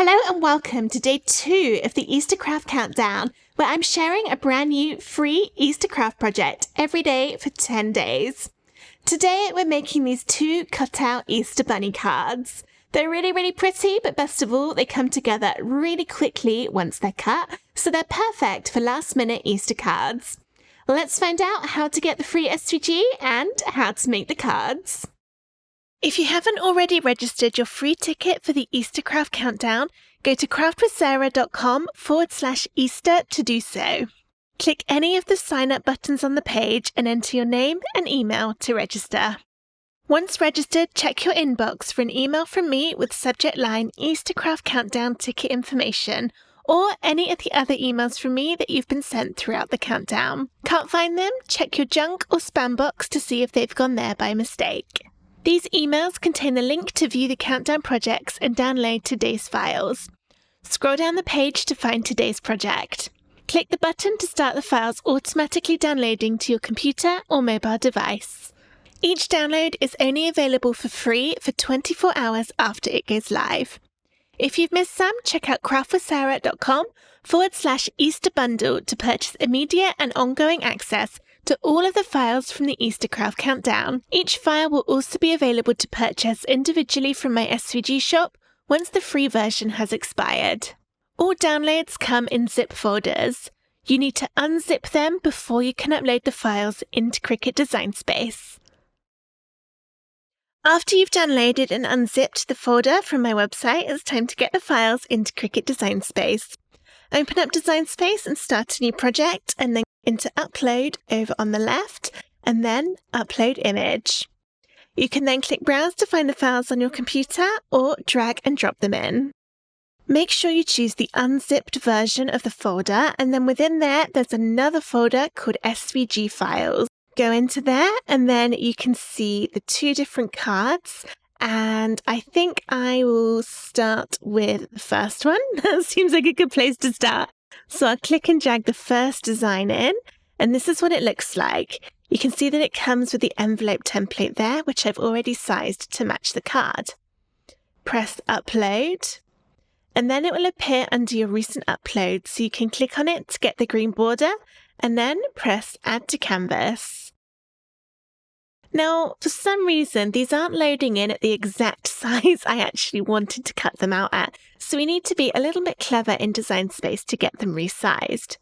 Hello and welcome to day 2 of the Easter Craft Countdown, where I'm sharing a brand new free Easter craft project every day for 10 days. Today we're making these 2 cut-out Easter bunny cards. They're really pretty, but best of all, they come together really quickly once they're cut, so they're perfect for last-minute Easter cards. Let's find out how to get the free SVG and how to make the cards. If you haven't already registered your free ticket for the Easter Craft Countdown, go to craftwithsarah.com/Easter to do so. Click any of the sign up buttons on the page and enter your name and email to register. Once registered, check your inbox for an email from me with subject line Easter Craft Countdown ticket information, or any of the other emails from me that you've been sent throughout the countdown. Can't find them? Check your junk or spam box to see if they've gone there by mistake. These emails contain a link to view the countdown projects and download today's files. Scroll down the page to find today's project. Click the button to start the files automatically downloading to your computer or mobile device. Each download is only available for free for 24 hours after it goes live. If you've missed some, check out craftwithsarah.com/Easter bundle to purchase immediate and ongoing access to all of the files from the Easter Craft Countdown. Each file will also be available to purchase individually from my SVG shop once the free version has expired. All downloads come in zip folders. You need to unzip them before you can upload the files into Cricut Design Space. After you've downloaded and unzipped the folder from my website, it's time to get the files into Cricut Design Space. Open up Design Space and start a new project, and then into Upload over on the left, and then Upload Image. You can then click Browse to find the files on your computer, or drag and drop them in. Make sure you choose the unzipped version of the folder, and then within there's another folder called SVG Files. Go into there, and then you can see the 2 different cards. And I think I will start with the first one. That seems like a good place to start. So I'll click and drag the first design in, and this is what it looks like. You can see that it comes with the envelope template there, which I've already sized to match the card. Press Upload, and then it will appear under your recent upload, so you can click on it to get the green border, and then press Add to Canvas. Now, for some reason, these aren't loading in at the exact size I actually wanted to cut them out at, so we need to be a little bit clever in Design Space to get them resized.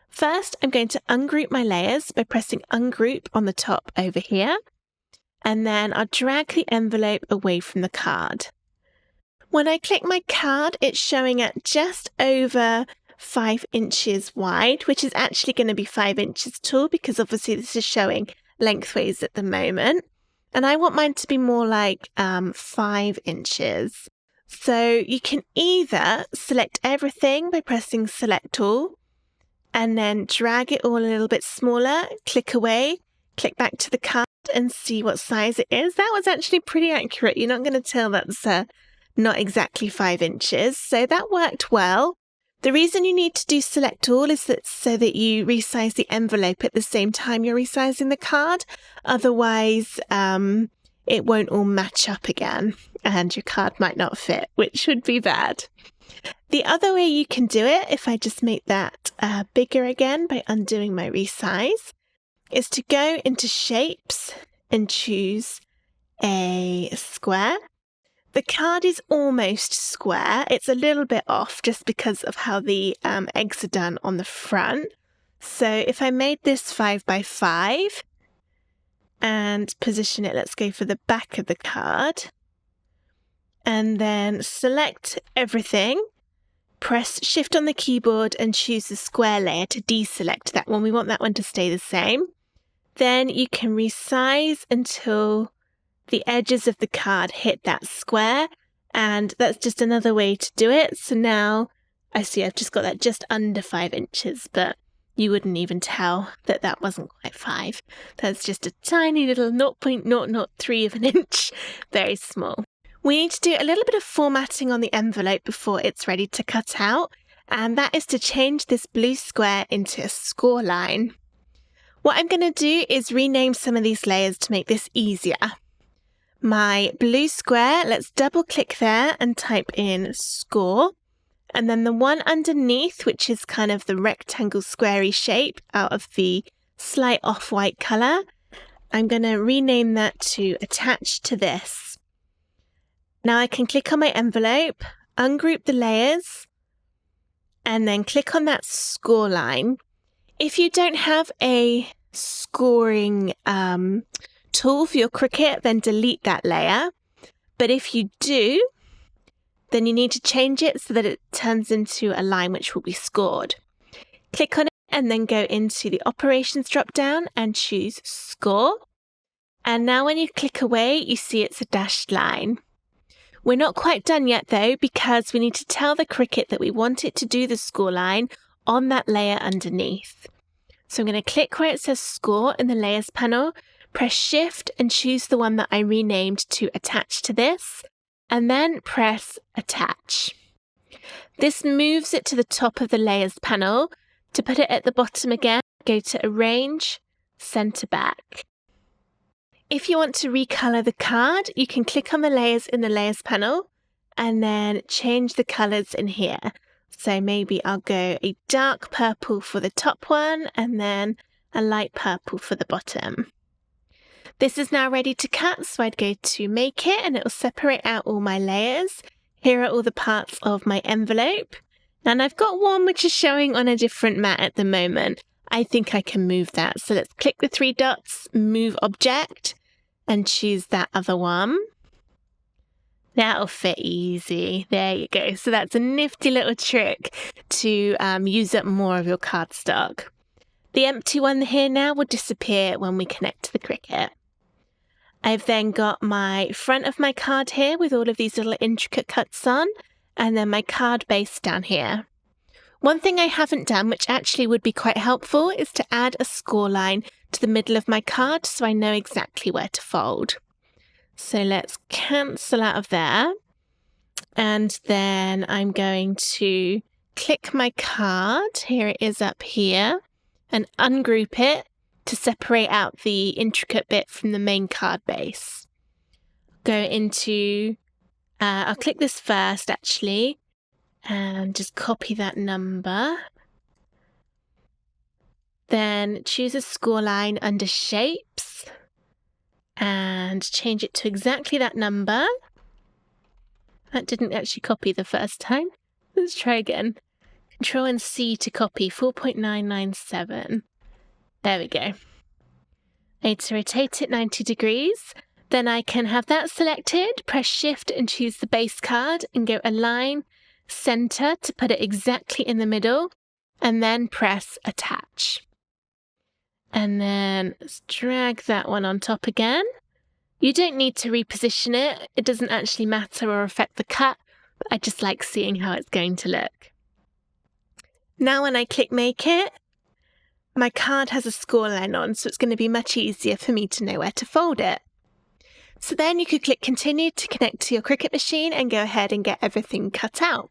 First, I'm going to ungroup my layers by pressing Ungroup on the top over here, and then I'll drag the envelope away from the card. When I click my card, it's showing at just over 5 inches wide, which is actually going to be 5 inches tall because obviously this is showing lengthways at the moment, and I want mine to be more like 5 inches. So you can either select everything by pressing Select All, and then drag it all a little bit smaller, click away, click back to the card and see what size it is. That was actually pretty accurate. You're not going to tell that's not exactly 5 inches, so that worked well. The reason you need to do Select All is so that you resize the envelope at the same time you're resizing the card. Otherwise, it won't all match up again and your card might not fit, which would be bad. The other way you can do it, if I just make that bigger again by undoing my resize, is to go into Shapes and choose a square. The card is almost square. It's a little bit off just because of how the eggs are done on the front. So if I made this 5 by 5 and position it, let's go for the back of the card, and then select everything, press Shift on the keyboard and choose the square layer to deselect that one. We want that one to stay the same. Then you can resize until the edges of the card hit that square, and that's just another way to do it. So now I see I've just got that just under 5 inches, but you wouldn't even tell that that wasn't quite 5. That's just a tiny little 0.003 of an inch, very small. We need to do a little bit of formatting on the envelope before it's ready to cut out, and that is to change this blue square into a score line. What I'm going to do is rename some of these layers to make this easier. my blue square. Let's double click there and type in score. And then the one underneath, which is kind of the rectangle squarey shape out of the slight off-white color, I'm going to rename that to attach to this. Now I can click on my envelope, ungroup the layers, and then click on that score line. If you don't have a scoring tool for your Cricut, then delete that layer. But if you do, then you need to change it so that it turns into a line which will be scored. Click on it and then go into the operations drop down and choose score. And now when you click away, you see it's a dashed line. We're not quite done yet though, because we need to tell the Cricut that we want it to do the score line on that layer underneath. So I'm going to click where it says score in the layers panel, press shift and choose the one that I renamed to attach to this, and then press attach. This moves it to the top of the layers panel. To put it at the bottom again, go to arrange, center back. If you want to recolor the card, you can click on the layers in the layers panel and then change the colors in here. So maybe I'll go a dark purple for the top one and then a light purple for the bottom. This is now ready to cut, so I'd go to make it and it will separate out all my layers. Here are all the parts of my envelope. And I've got one which is showing on a different mat at the moment. I think I can move that. So let's click the three dots, move object, and choose that other one. That'll fit easy. There you go. So that's a nifty little trick to use up more of your cardstock. The empty one here now will disappear when we connect to the Cricut. I've then got my front of my card here with all of these little intricate cuts on, and then my card base down here. One thing I haven't done, which actually would be quite helpful, is to add a score line to the middle of my card so I know exactly where to fold. So let's cancel out of there. And then I'm going to click my card, here it is up here, and ungroup it to separate out the intricate bit from the main card base. Go into, I'll click this first actually, and just copy that number. Then choose a score line under shapes and change it to exactly that number. That didn't actually copy the first time. Let's try again. Control and C to copy 4.997. There we go. I need to rotate it 90 degrees. Then I can have that selected, press shift and choose the base card and go align, center to put it exactly in the middle, and then press attach. And then let's drag that one on top again. You don't need to reposition it. It doesn't actually matter or affect the cut, but I just like seeing how it's going to look. Now when I click make it, my card has a score line on, so it's going to be much easier for me to know where to fold it. So then you could click continue to connect to your Cricut machine and go ahead and get everything cut out.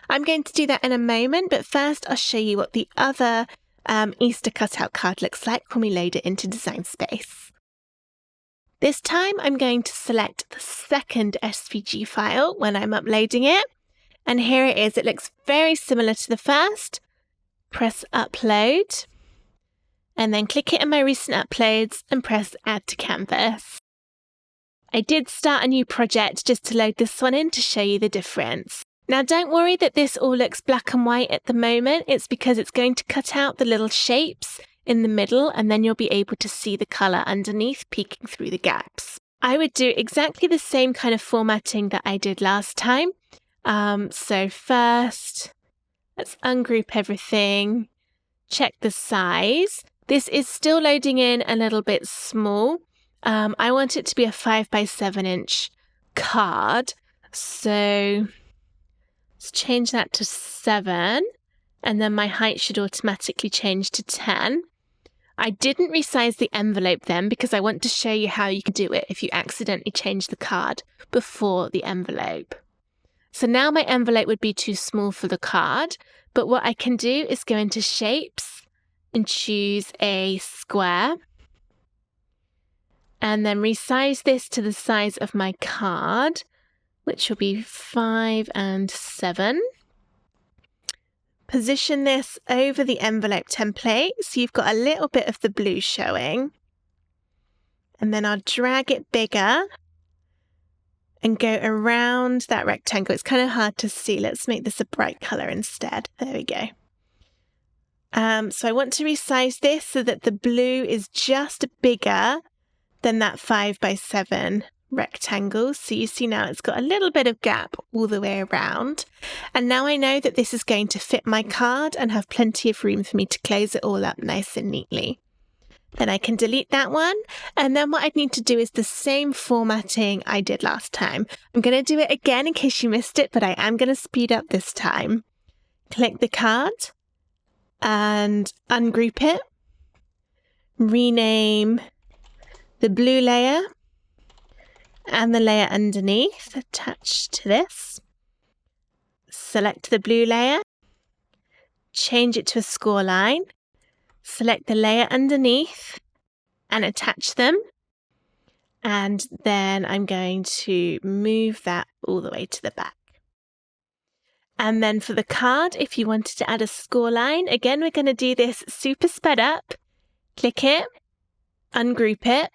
I'm going to do that in a moment, but first I'll show you what the other Easter cutout card looks like when we load it into Design Space. This time I'm going to select the second SVG file when I'm uploading it, and here it is. It looks very similar to the first. Press upload, and then click it in my recent uploads and press add to canvas. I did start a new project just to load this one in to show you the difference. Now don't worry that this all looks black and white at the moment. It's because it's going to cut out the little shapes in the middle and then you'll be able to see the colour underneath peeking through the gaps. I would do exactly the same kind of formatting that I did last time. So first, let's ungroup everything, check the size. This is still loading in a little bit small. I want it to be a 5x7 inch card. So let's change that to 7. And then my height should automatically change to 10. I didn't resize the envelope then because I want to show you how you can do it if you accidentally change the card before the envelope. So now my envelope would be too small for the card, but what I can do is go into shapes and choose a square. and then resize this to the size of my card, which will be 5 and 7. Position this over the envelope template so you've got a little bit of the blue showing. And then I'll drag it bigger and go around that rectangle. It's kind of hard to see. Let's make this a bright color instead. There we go. So I want to resize this so that the blue is just bigger than that 5 by 7 rectangle. So you see now it's got a little bit of gap all the way around. And now I know that this is going to fit my card and have plenty of room for me to close it all up nice and neatly. Then I can delete that one. And then what I need to do is the same formatting I did last time. I'm going to do it again in case you missed it, but I am going to speed up this time. Click the card and ungroup it. Rename the blue layer and the layer underneath attached to this. Select the blue layer. Change it to a score line. Select the layer underneath and attach them. And then I'm going to move that all the way to the back. And then for the card, if you wanted to add a score line, again, we're going to do this super sped up. Click it, ungroup it,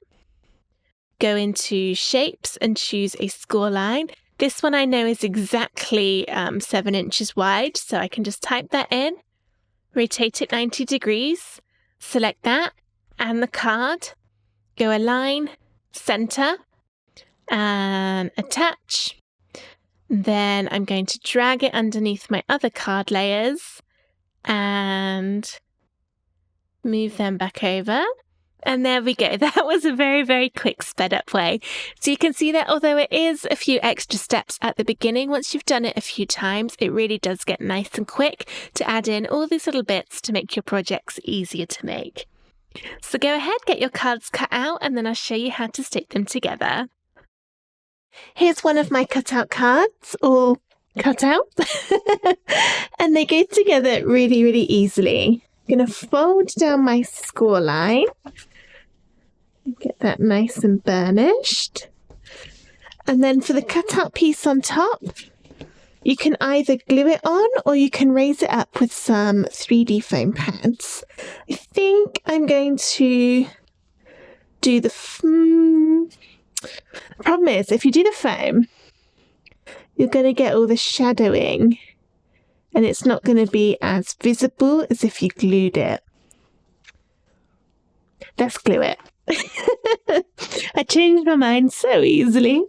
go into shapes and choose a score line. This one I know is exactly 7 inches wide, so I can just type that in. Rotate it 90 degrees, select that and the card, go align, center, and attach. Then I'm going to drag it underneath my other card layers and move them back over. And there we go. That was a very, very quick sped up way. So you can see that although it is a few extra steps at the beginning, once you've done it a few times, it really does get nice and quick to add in all these little bits to make your projects easier to make. So go ahead, get your cards cut out, and then I'll show you how to stick them together. Here's one of my cutout cards, all cut out. And they go together really, really easily. I'm going to fold down my score line. Get that nice and burnished. And then for the cutout piece on top, you can either glue it on or you can raise it up with some 3D foam pads. I think I'm going to do the problem is, if you do the foam, you're going to get all the shadowing and it's not going to be as visible as if you glued it. Let's glue it. I changed my mind so easily.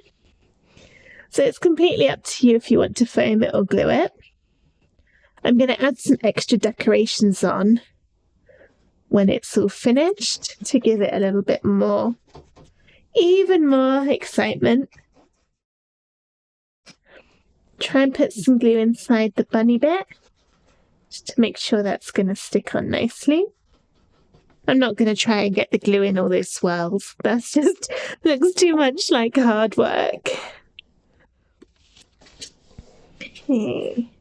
So it's completely up to you if you want to foam it or glue it. I'm going to add some extra decorations on when it's all finished to give it a little bit more, even more excitement. Try and put some glue inside the bunny bit just to make sure that's going to stick on nicely. I'm not going to try and get the glue in all those swirls. That's just looks too much like hard work. Okay.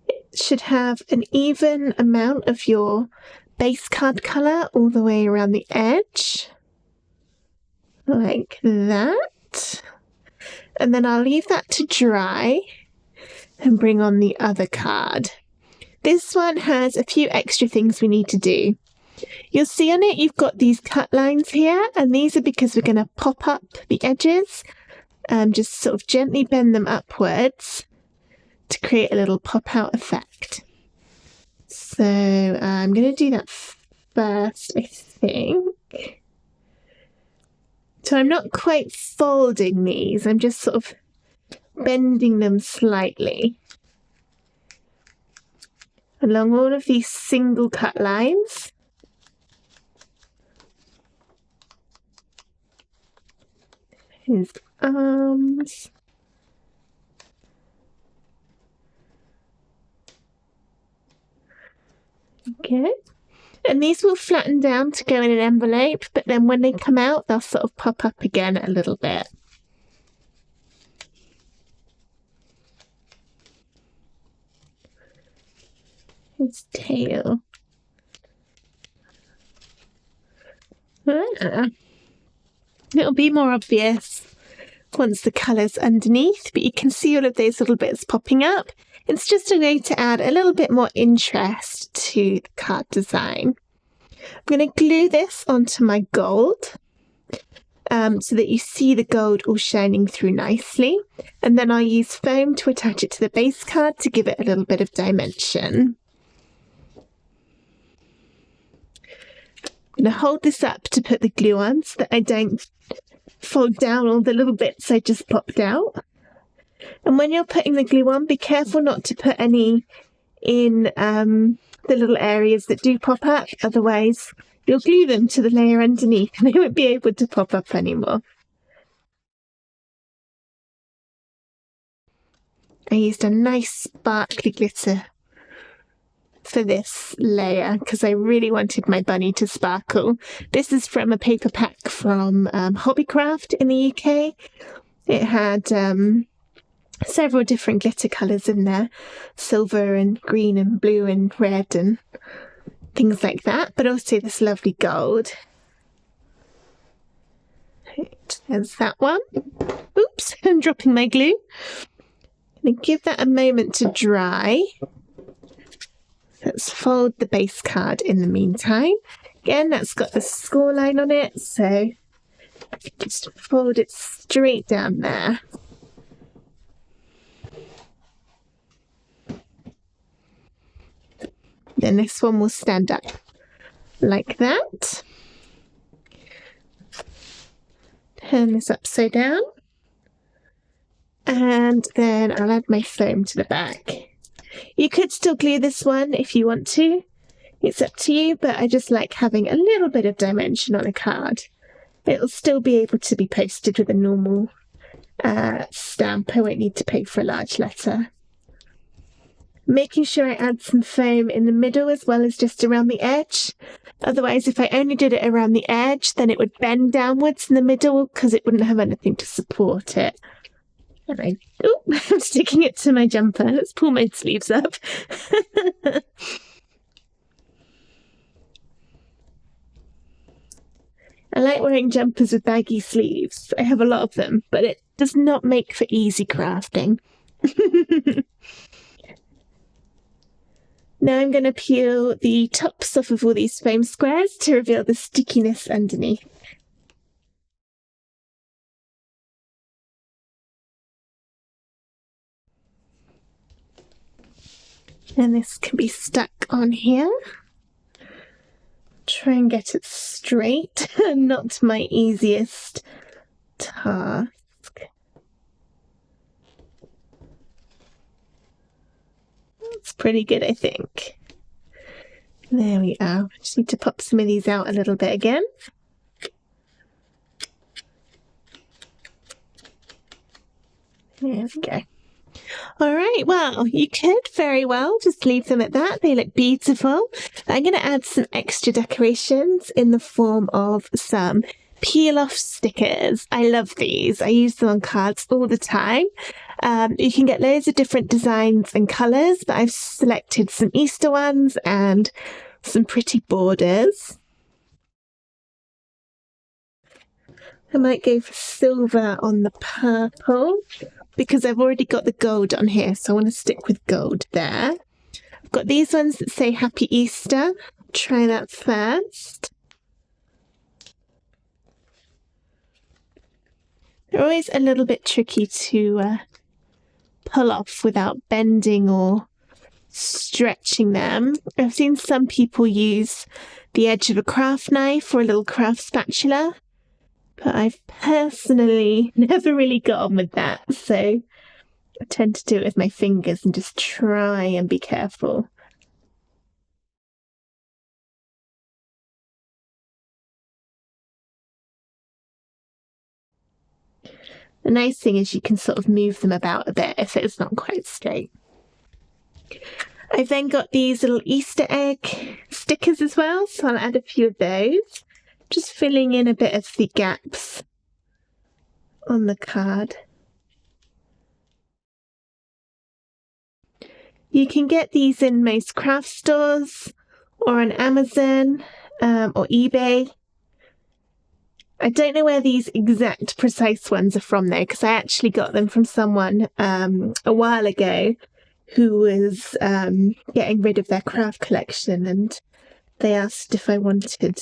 It should have an even amount of your base card colour all the way around the edge. Like that. And then I'll leave that to dry and bring on the other card. This one has a few extra things we need to do. You'll see on it you've got these cut lines here, and these are because we're going to pop up the edges and just sort of gently bend them upwards to create a little pop out effect. So I'm going to do that first, I think. So I'm not quite folding these, I'm just sort of bending them slightly along all of these single cut lines. His arms. Okay. And these will flatten down to go in an envelope, but then when they come out, they'll sort of pop up again a little bit. His tail. there. It'll be more obvious once the colour's underneath, but you can see all of those little bits popping up. It's just a way to add a little bit more interest to the card design. I'm going to glue this onto my gold so that you see the gold all shining through nicely. And then I'll use foam to attach it to the base card to give it a little bit of dimension. I'm going to hold this up to put the glue on so that I don't fold down all the little bits I just popped out. And when you're putting the glue on, be careful not to put any in the little areas that do pop up, otherwise you'll glue them to the layer underneath and they won't be able to pop up anymore. I used a nice sparkly glitter for this layer because I really wanted my bunny to sparkle. This is from a paper pack from Hobbycraft in the UK. It had several different glitter colours in there, silver and green and blue and red and things like that, but also this lovely gold. Right, there's that one. Oops, I'm dropping my glue. I'm going to give that a moment to dry. Let's fold the base card in the meantime. Again, that's got the score line on it, so just fold it straight down there. Then this one will stand up like that. Turn this upside down. And then I'll add my foam to the back. You could still glue this one if you want to. It's up to you, but I just like having a little bit of dimension on a card. It'll still be able to be posted with a normal stamp. I won't need to pay for a large letter. Making sure I add some foam in the middle as well as just around the edge. Otherwise, if I only did it around the edge, then it would bend downwards in the middle because it wouldn't have anything to support it. And I'm sticking it to my jumper. Let's pull my sleeves up. I like wearing jumpers with baggy sleeves. I have a lot of them, but it does not make for easy crafting. Now I'm going to peel the tops off of all these foam squares to reveal the stickiness underneath. And this can be stuck on here. Try and get it straight. Not my easiest task. That's pretty good, I think. There we are. Just need to pop some of these out a little bit again. There we go. All right, well, you could very well just leave them at that. They look beautiful. I'm going to add some extra decorations in the form of some peel-off stickers. I love these. I use them on cards all the time. You can get loads of different designs and colours, but I've selected some Easter ones and some pretty borders. I might go for silver on the purple because I've already got the gold on here, so I want to stick with gold there. I've got these ones that say Happy Easter. Try that first. They're always a little bit tricky to pull off without bending or stretching them. I've seen some people use the edge of a craft knife or a little craft spatula, but I've personally never really got on with that, so I tend to do it with my fingers and just try and be careful. The nice thing is you can sort of move them about a bit if it's not quite straight. I've then got these little Easter egg stickers as well, so I'll add a few of those. Just filling in a bit of the gaps on the card. You can get these in most craft stores or on Amazon or eBay. I don't know where these exact precise ones are from though, because I actually got them from someone a while ago who was getting rid of their craft collection, and they asked if I wanted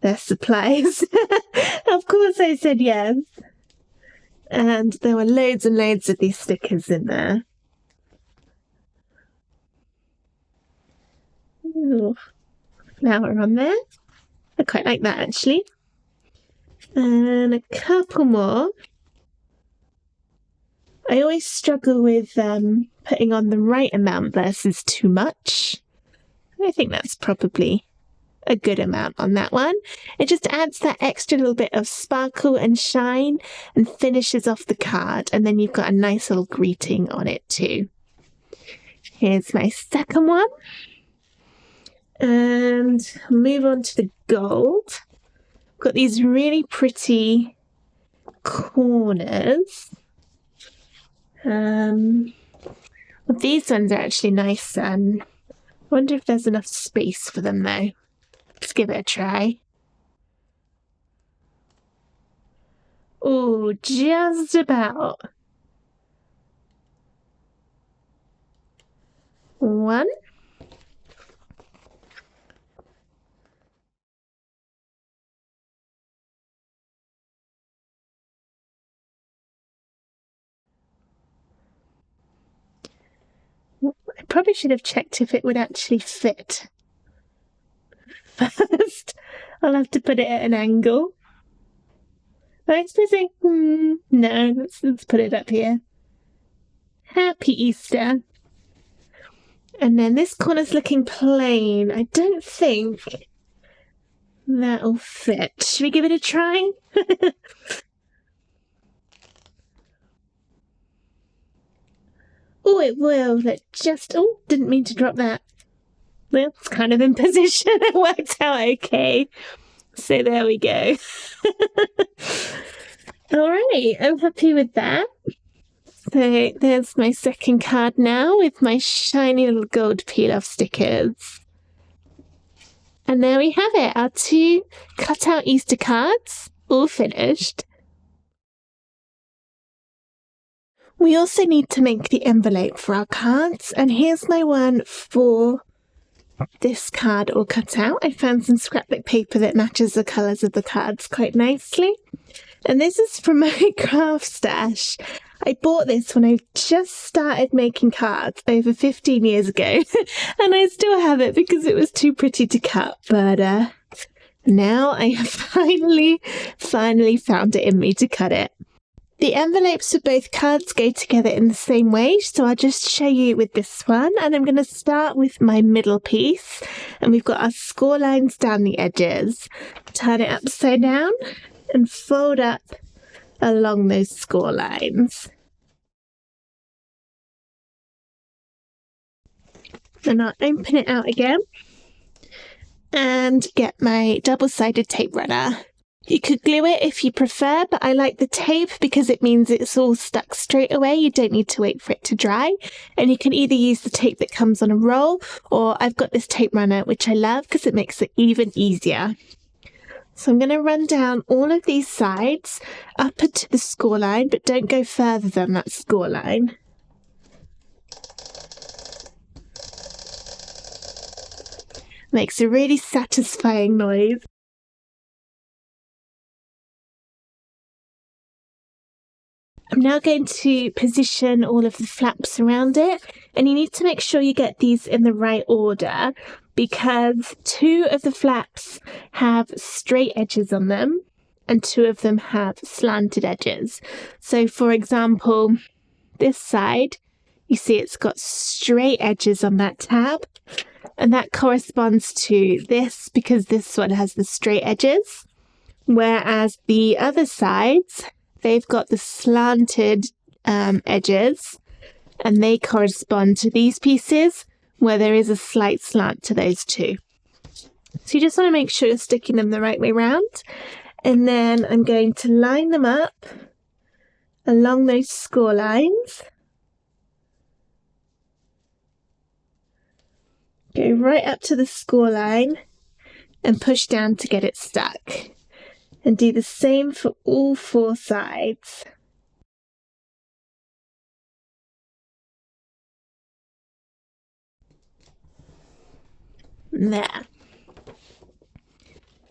their supplies. Of course I said yes. And there were loads and loads of these stickers in there. Ooh, flower on there. I quite like that actually. And a couple more. I always struggle with putting on the right amount versus too much. I think that's probably a good amount on that one. It just adds that extra little bit of sparkle and shine and finishes off the card, and then you've got a nice little greeting on it too. Here's my second one. And move on to the gold. Got these really pretty corners. These ones are actually nice. I wonder if there's enough space for them though. Let's give it a try. Oh, just about. One. I probably should have checked if it would actually fit. First, I'll have to put it at an angle. I suppose no, let's put it up here. Happy Easter. And then this corner's looking plain. I don't think that'll fit. Should we give it a try? Oh, it will. Didn't mean to drop that. Well, it's kind of in position. It worked out okay. So there we go. All right, I'm happy with that. So there's my second card now with my shiny little gold peel-off stickers. And there we have it, our 2 cut-out Easter cards, all finished. We also need to make the envelope for our cards, and here's my one for this card all cut out. I found some scrapbook paper that matches the colours of the cards quite nicely. And this is from my craft stash. I bought this when I just started making cards over 15 years ago, and I still have it because it was too pretty to cut, but now I have finally found it in me to cut it. The envelopes for both cards go together in the same way, so I'll just show you with this one, and I'm going to start with my middle piece, and we've got our score lines down the edges. Turn it upside down and fold up along those score lines. Then I'll open it out again and get my double-sided tape runner. You could glue it if you prefer, but I like the tape because it means it's all stuck straight away. You don't need to wait for it to dry. And you can either use the tape that comes on a roll, or I've got this tape runner, which I love because it makes it even easier. So I'm going to run down all of these sides up into the score line, but don't go further than that score line. Makes a really satisfying noise. I'm now going to position all of the flaps around it, and you need to make sure you get these in the right order because 2 of the flaps have straight edges on them and 2 of them have slanted edges. So for example, this side, you see it's got straight edges on that tab, and that corresponds to this because this one has the straight edges, whereas the other sides, they've got the slanted edges, and they correspond to these pieces where there is a slight slant to those 2. So you just want to make sure you're sticking them the right way round. And then I'm going to line them up along those score lines. Go right up to the score line and push down to get it stuck. And do the same for all 4 sides. There.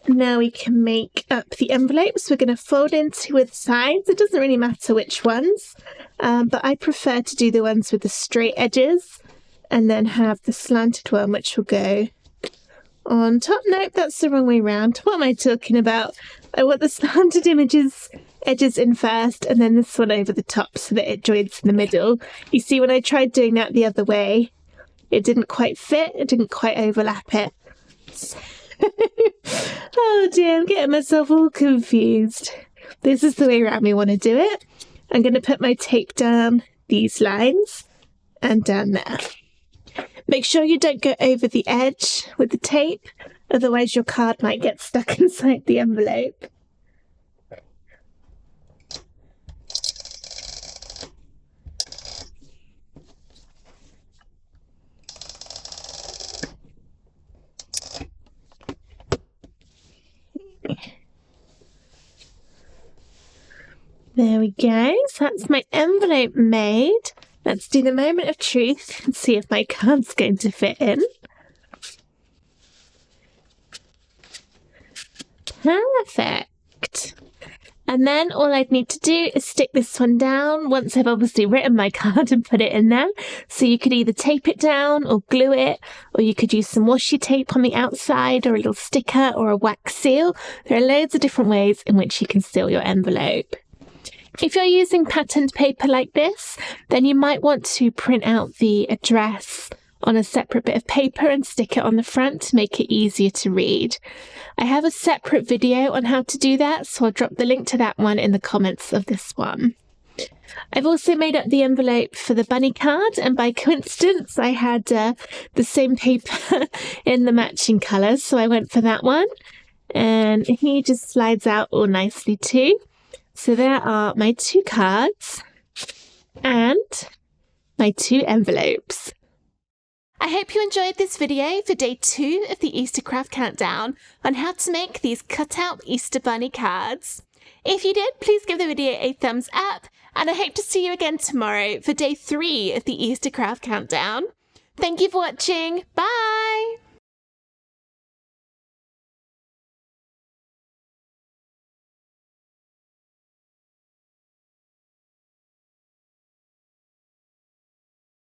Now we can make up the envelopes. We're going to fold into with sides. It doesn't really matter which ones, but I prefer to do the ones with the straight edges and then have the slanted one, which will go on top. Nope, that's the wrong way round. What am I talking about? I want the slanted edges in first and then this one over the top so that it joins in the middle. You see, when I tried doing that the other way, it didn't quite fit. It didn't quite overlap it. Oh dear, I'm getting myself all confused. This is the way around we want to do it. I'm going to put my tape down these lines and down there. Make sure you don't go over the edge with the tape, otherwise your card might get stuck inside the envelope. There we go, so that's my envelope made. Let's do the moment of truth and see if my card's going to fit in. Perfect. And then all I'd need to do is stick this one down once I've obviously written my card and put it in there. So you could either tape it down or glue it, or you could use some washi tape on the outside or a little sticker or a wax seal. There are loads of different ways in which you can seal your envelope. If you're using patterned paper like this, then you might want to print out the address on a separate bit of paper and stick it on the front to make it easier to read. I have a separate video on how to do that, so I'll drop the link to that one in the comments of this one. I've also made up the envelope for the bunny card, and by coincidence I had the same paper in the matching colours, so I went for that one. And he just slides out all nicely too. So there are my 2 cards and my 2 envelopes. I hope you enjoyed this video for day 2 of the Easter Craft Countdown on how to make these cut-out Easter Bunny cards. If you did, please give the video a thumbs up, and I hope to see you again tomorrow for day 3 of the Easter Craft Countdown. Thank you for watching. Bye!